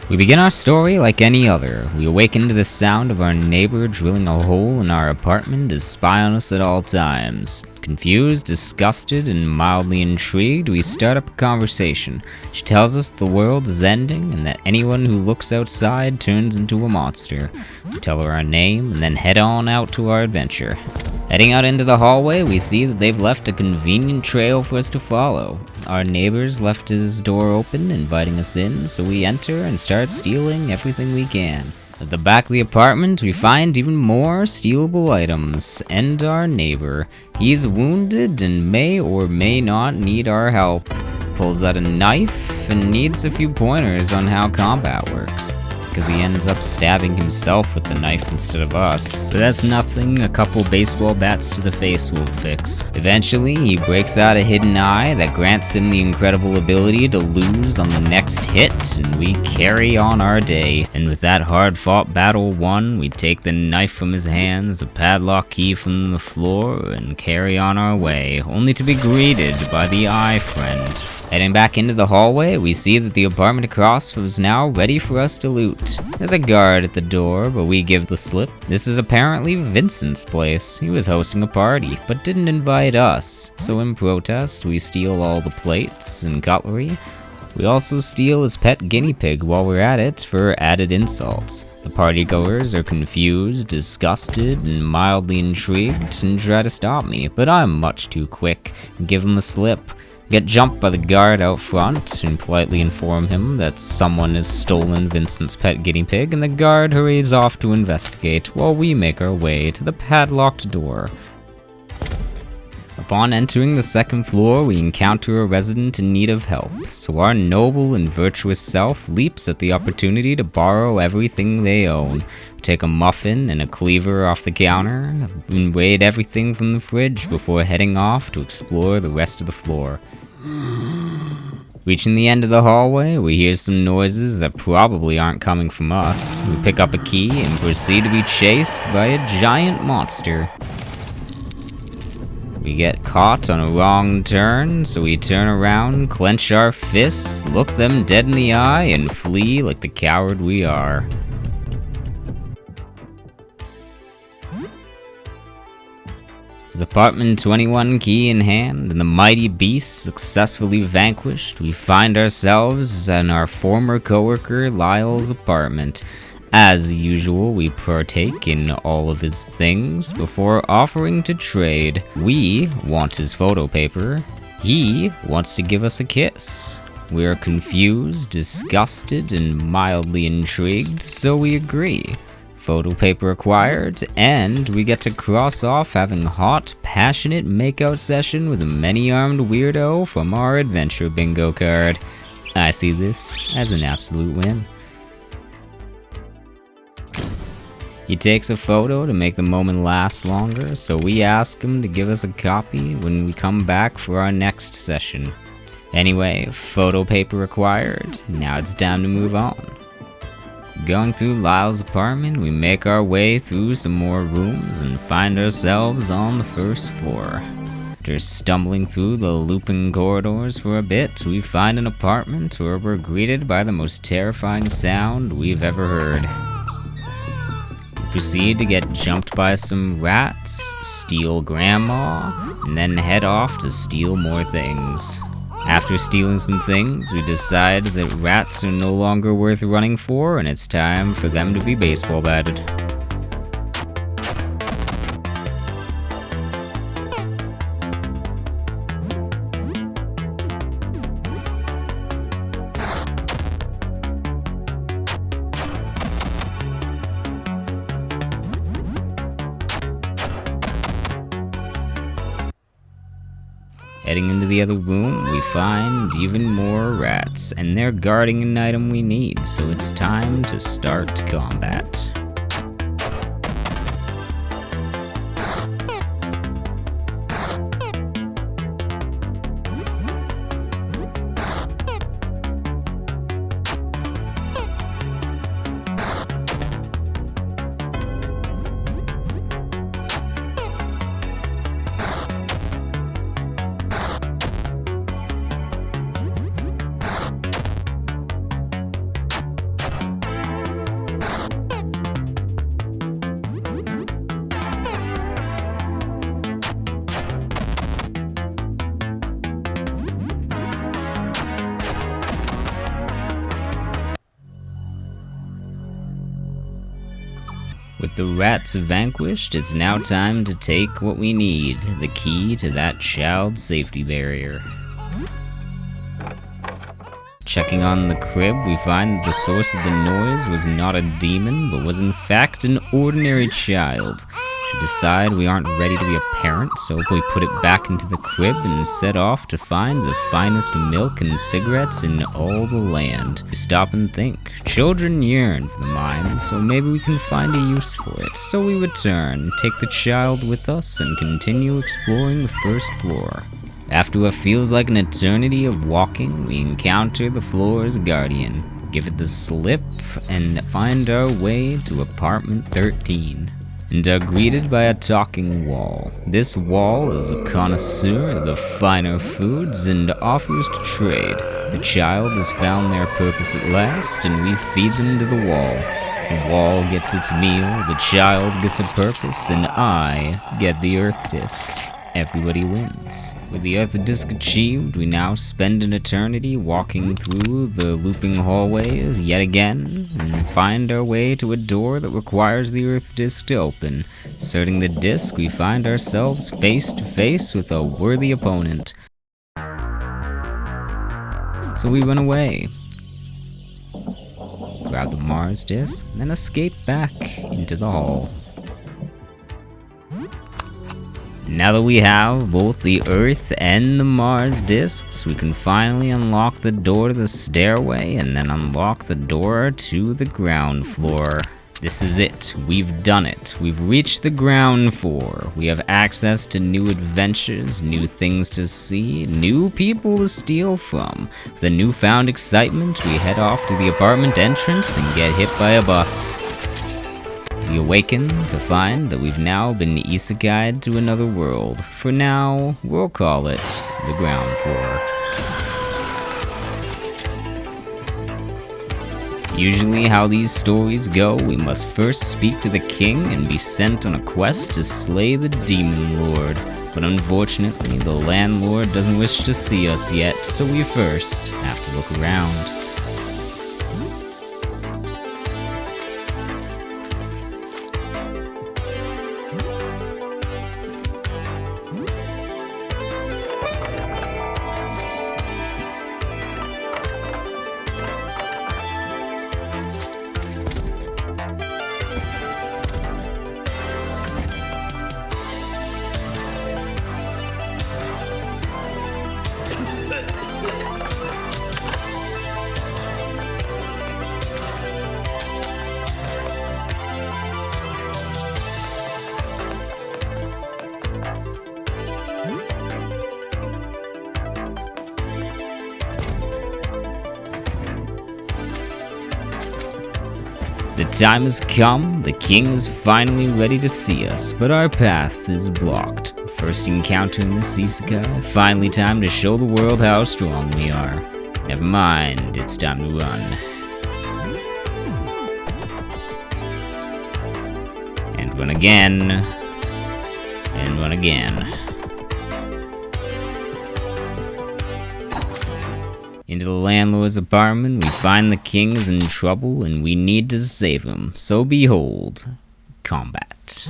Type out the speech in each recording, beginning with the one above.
We begin our story like any other. We awaken to the sound of our neighbor drilling a hole in our apartment to spy on us at all times. Confused, disgusted, and mildly intrigued, we start up a conversation. She tells us the world is ending and that anyone who looks outside turns into a monster. We tell her our name and then head on out to our adventure. Heading out into the hallway, we see that they've left a convenient trail for us to follow. Our neighbors left his door open, inviting us in, so we enter and start stealing everything we can. At the back of the apartment, we find even more stealable items, and our neighbor. He's wounded and may or may not need our help. Pulls out a knife and needs a few pointers on how combat works, because he ends up stabbing himself with the knife instead of us. But that's nothing a couple baseball bats to the face won't fix. Eventually, he breaks out a hidden eye that grants him the incredible ability to lose on the next hit, and we carry on our day. And with that hard-fought battle won, we take the knife from his hands, the padlock key from the floor, and carry on our way, only to be greeted by the eye friend. Heading back into the hallway, we see that the apartment across was now ready for us to loot. There's a guard at the door, but we give the slip. This is apparently Vincent's place. He was hosting a party, but didn't invite us. So in protest, we steal all the plates and cutlery. We also steal his pet guinea pig while we're at it for added insults. The partygoers are confused, disgusted, and mildly intrigued and try to stop me, but I'm much too quick and give them the slip. Get jumped by the guard out front and politely inform him that someone has stolen Vincent's pet guinea pig, and the guard hurries off to investigate while we make our way to the padlocked door. Upon entering the second floor, we encounter a resident in need of help, so our noble and virtuous self leaps at the opportunity to borrow everything they own. We take a muffin and a cleaver off the counter, and raid everything from the fridge before heading off to explore the rest of the floor. Reaching the end of the hallway, we hear some noises that probably aren't coming from us. We pick up a key and proceed to be chased by a giant monster. We get caught on a wrong turn, so we turn around, clench our fists, look them dead in the eye, and flee like the coward we are. With apartment 21 key in hand and the mighty beast successfully vanquished, we find ourselves in our former coworker Lyle's apartment. As usual, we partake in all of his things before offering to trade. We want his photo paper. He wants to give us a kiss. We are confused, disgusted, and mildly intrigued, so we agree. Photo paper acquired, and we get to cross off having a hot, passionate makeout session with a many-armed weirdo from our adventure bingo card. I see this as an absolute win. He takes a photo to make the moment last longer, so we ask him to give us a copy when we come back for our next session. Anyway, photo paper acquired, now it's time to move on. Going through Lyle's apartment, we make our way through some more rooms and find ourselves on the first floor. After stumbling through the looping corridors for a bit, we find an apartment where we're greeted by the most terrifying sound we've ever heard. Proceed to get jumped by some rats, steal grandma, and then head off to steal more things. After stealing some things, we decide that rats are no longer worth running for, and it's time for them to be baseball batted. Heading into the other room, we find even more rats, and they're guarding an item we need, so it's time to start combat. With the rats vanquished, it's now time to take what we need, the key to that child's safety barrier. Checking on the crib, we find that the source of the noise was not a demon, but was in fact an ordinary child. We decide we aren't ready to be a parent, so we put it back into the crib and set off to find the finest milk and cigarettes in all the land. We stop and think. Children yearn for the mine, so maybe we can find a use for it. So we return, take the child with us, and continue exploring the first floor. After what feels like an eternity of walking, we encounter the floor's guardian, give it the slip, and find our way to apartment 13. And are greeted by a talking wall. This wall is a connoisseur of the finer foods and offers to trade. The child has found their purpose at last, and we feed them to the wall. The wall gets its meal, the child gets a purpose, and I get the Earth Disc. Everybody wins. With the Earth Disc achieved, we now spend an eternity walking through the looping hallways yet again, and find our way to a door that requires the Earth Disc to open. Inserting the disc, we find ourselves face to face with a worthy opponent. So we run away, grab the Mars Disc, and then escape back into the hall. Now that we have both the Earth and the Mars discs, we can finally unlock the door to the stairway and then unlock the door to the ground floor. This is it. We've done it. We've reached the ground floor. We have access to new adventures, new things to see, new people to steal from. With a newfound excitement, we head off to the apartment entrance and get hit by a bus. We awaken to find that we've now been isekai'd to another world. For now, we'll call it the ground floor. Usually how these stories go, we must first speak to the king and be sent on a quest to slay the demon lord. But unfortunately, the landlord doesn't wish to see us yet, so we first have to look around. The time has come, the king is finally ready to see us, but our path is blocked. First encounter in this isekai, finally time to show the world how strong we are. Never mind, it's time to run. And run again. And run again. Into the landlord's apartment, we find the king is in trouble and we need to save him. So behold, combat.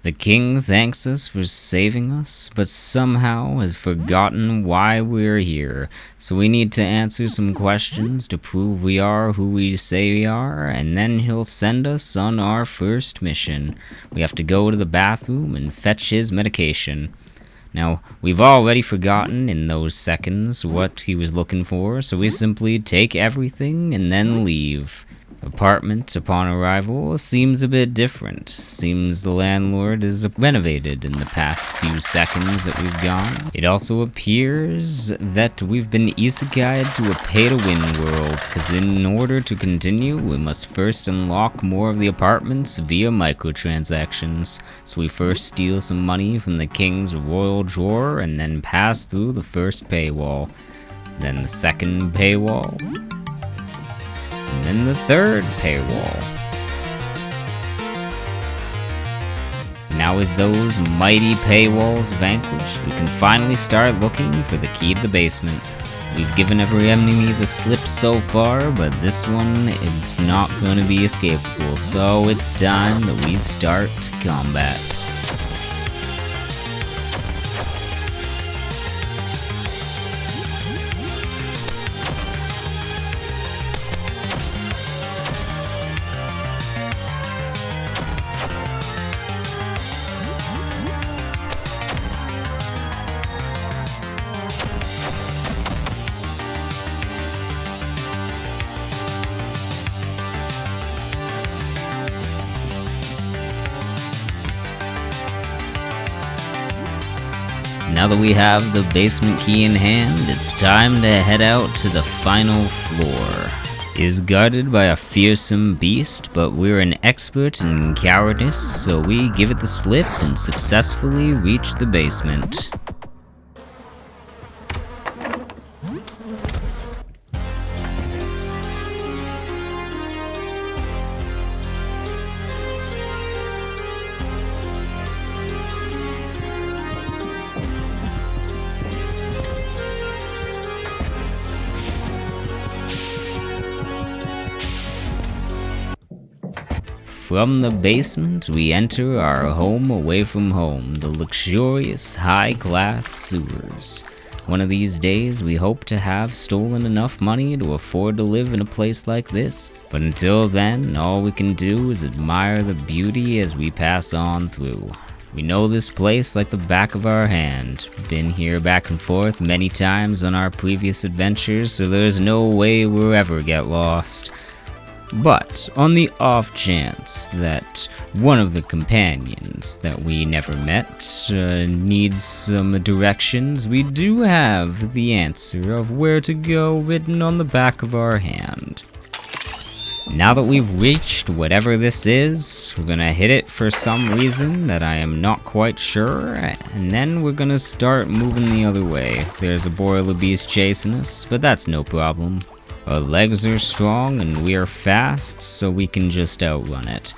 The king thanks us for saving us, but somehow has forgotten why we're here. So we need to answer some questions to prove we are who we say we are, and then he'll send us on our first mission. We have to go to the bathroom and fetch his medication. Now, we've already forgotten in those seconds what he was looking for, so we simply take everything and then leave. Apartment upon arrival seems a bit different. Seems the landlord is renovated in the past few seconds that we've gone. It also appears that we've been isekai'd to a pay-to-win world, because in order to continue, we must first unlock more of the apartments via microtransactions. So we first steal some money from the king's royal drawer and then pass through the first paywall. Then the second paywall. And then the third paywall. Now with those mighty paywalls vanquished, we can finally start looking for the key to the basement. We've given every enemy the slip so far, but this one, it's not going to be escapable, so it's time that we start combat. Now that we have the basement key in hand, it's time to head out to the final floor. It is guarded by a fearsome beast, but we're an expert in cowardice, so we give it the slip and successfully reach the basement. From the basement, we enter our home away from home, the luxurious, high-class sewers. One of these days, we hope to have stolen enough money to afford to live in a place like this. But until then, all we can do is admire the beauty as we pass on through. We know this place like the back of our hand. Been here back and forth many times on our previous adventures, so there's no way we'll ever get lost. But on the off chance that one of the companions that we never met needs some directions, we do have the answer of where to go written on the back of our hand. Now that we've reached whatever this is, we're gonna hit it for some reason that I am not quite sure, and then we're gonna start moving the other way. There's a boiler beast chasing us, but that's no problem. Our legs are strong and we are fast, so we can just outrun it.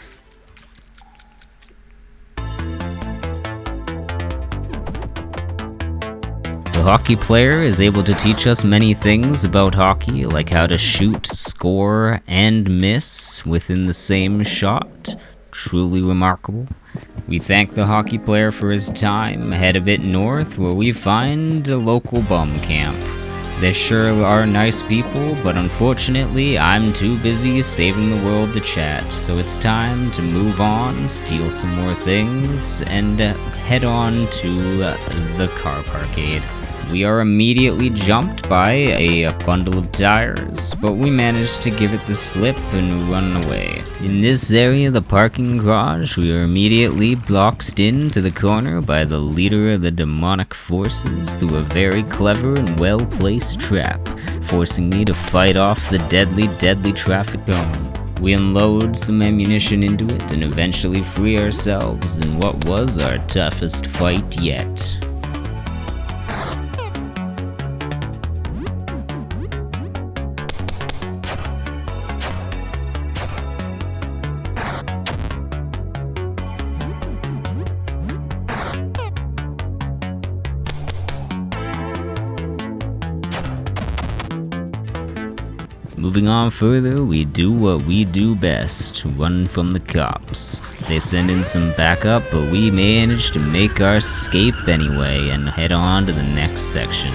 The hockey player is able to teach us many things about hockey, like how to shoot, score, and miss within the same shot. Truly remarkable. We thank the hockey player for his time, head a bit north where we find a local bum camp. They sure are nice people, but unfortunately, I'm too busy saving the world to chat, so it's time to move on, steal some more things, and head on to the car parkade. We are immediately jumped by a bundle of tires, but we managed to give it the slip and run away. In this area, the parking garage, we are immediately boxed into the corner by the leader of the demonic forces through a very clever and well-placed trap, forcing me to fight off the deadly traffic cone. We unload some ammunition into it and eventually free ourselves in what was our toughest fight yet. Moving on further, we do what we do best, run from the cops. They send in some backup, but we manage to make our escape anyway and head on to the next section.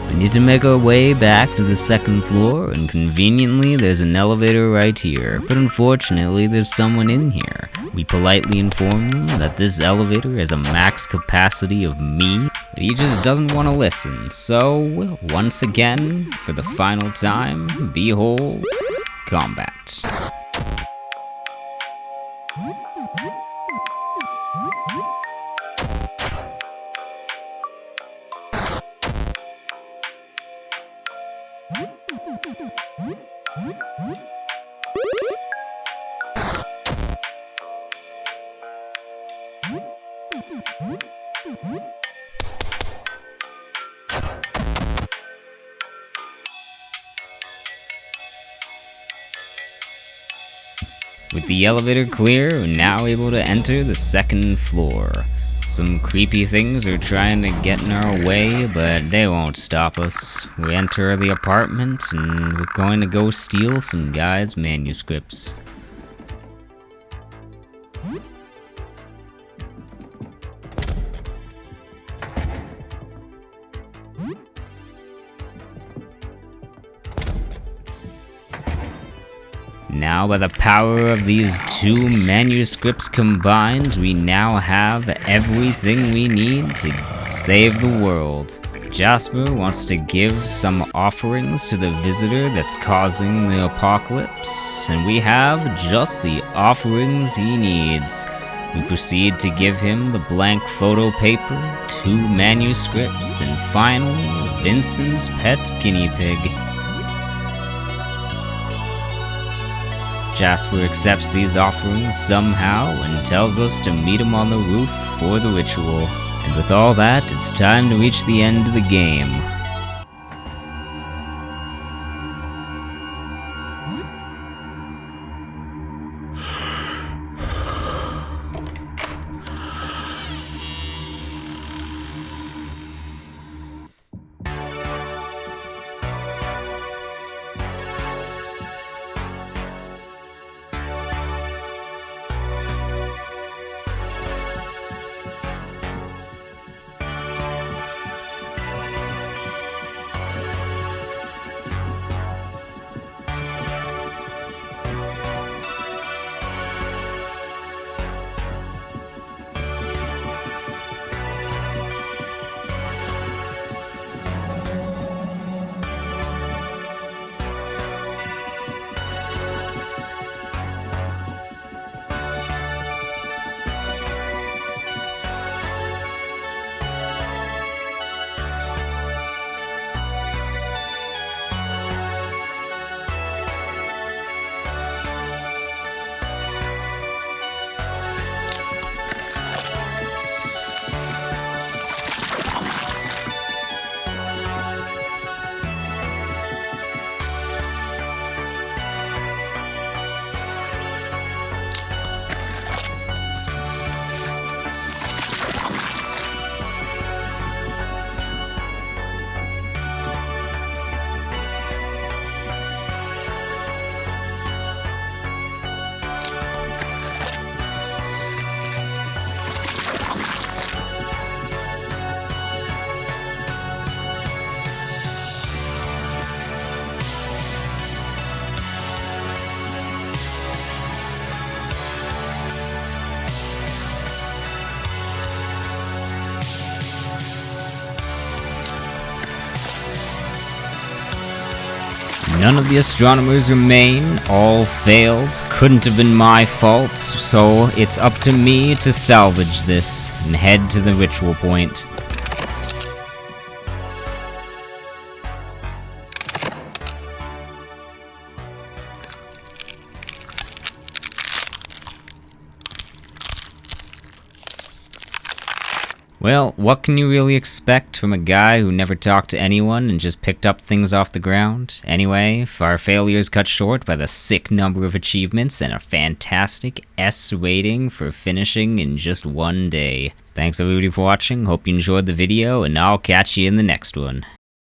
We need to make our way back to the second floor, and conveniently there's an elevator right here, but unfortunately there's someone in here. We politely inform them that this elevator has a max capacity of me, but he just doesn't want to listen. So, once again, for the final time, behold, combat. With the elevator clear, we're now able to enter the second floor. Some creepy things are trying to get in our way, but they won't stop us. We enter the apartment, and we're going to go steal some guy's manuscripts. Now, by the power of these two manuscripts combined, we now have everything we need to save the world. Jasper wants to give some offerings to the visitor that's causing the apocalypse, and we have just the offerings he needs. We proceed to give him the blank photo paper, 2 manuscripts, and finally, Vincent's pet guinea pig. Jasper accepts these offerings somehow and tells us to meet him on the roof for the ritual. And with all that, it's time to reach the end of the game. None of the astronomers remain, all failed, couldn't have been my fault, so it's up to me to salvage this and head to the ritual point. Well, what can you really expect from a guy who never talked to anyone and just picked up things off the ground? Anyway, if our failures cut short by the sick number of achievements and a fantastic S rating for finishing in just one day. Thanks everybody for watching, hope you enjoyed the video, and I'll catch you in the next one.